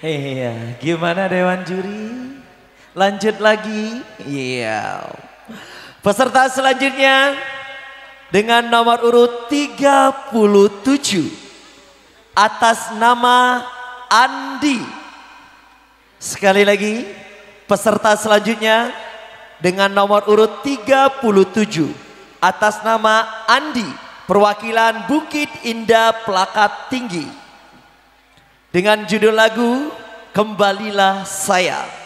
Iya, gimana Dewan Juri? Lanjut lagi? Iya. Peserta selanjutnya dengan nomor urut 37 atas nama Andi. Sekali lagi, peserta selanjutnya dengan nomor urut 37 atas nama Andi, perwakilan Bukit Indah Pelakat Tinggi. Dengan judul lagu Kembalilah Sayang.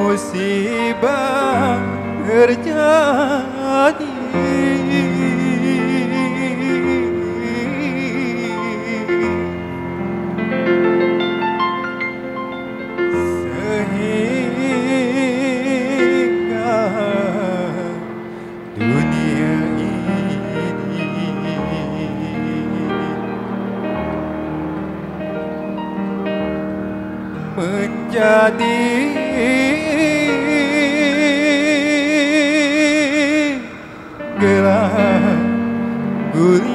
Musibah terjadi, sehingga dunia ini menjadi gelap gulita.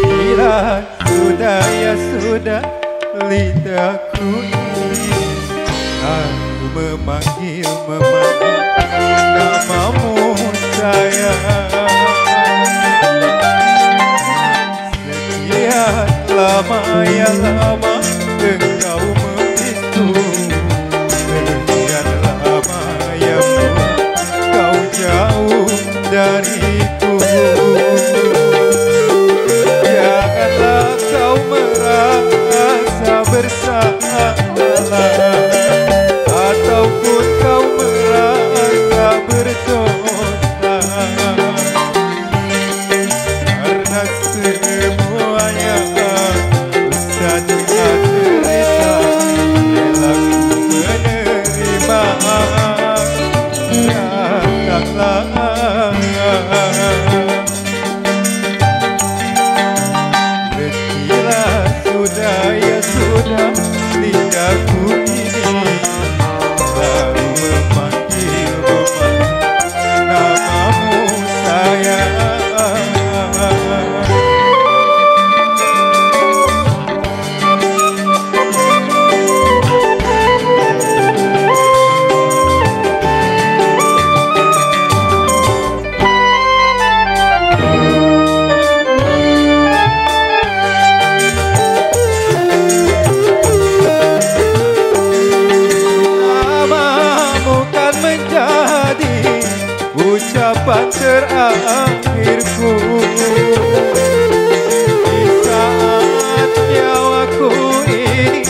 Bila sudah ya sudah, lidahku ini aku memanggil namamu sayang. Sekian lama ya lama engkau membisu, sekian lama ya kau jauh dariku. Janganlah kau merasa bersalah ataupun kau merasa berdosa, karena semuanya usah cerita, rela ku menerima. Datanglah Betilah sudah ya sudah, lidahku ini baru memanggil namamu sayang. Ucapan terakhirku di saat nyawaku ini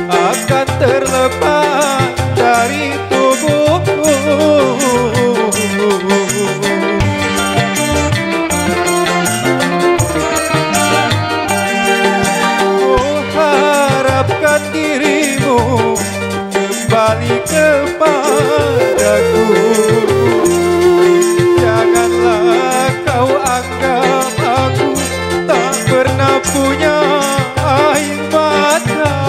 akan terlepas dari tubuhku. Oh, harapkan dirimu kembali kepadaku. Janganlah kau anggap aku tak pernah punya air mata.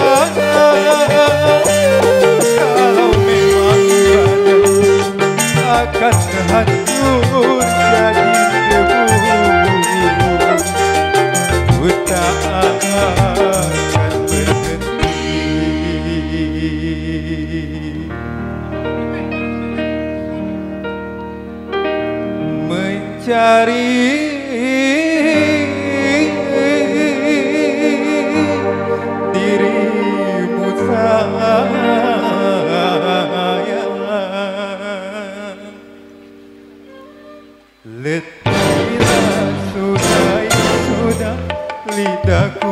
Kalau memang ada akan hancur jadi debu, ku tak akan berhenti mencari dirimu sayang. Letih bila sudah lidahku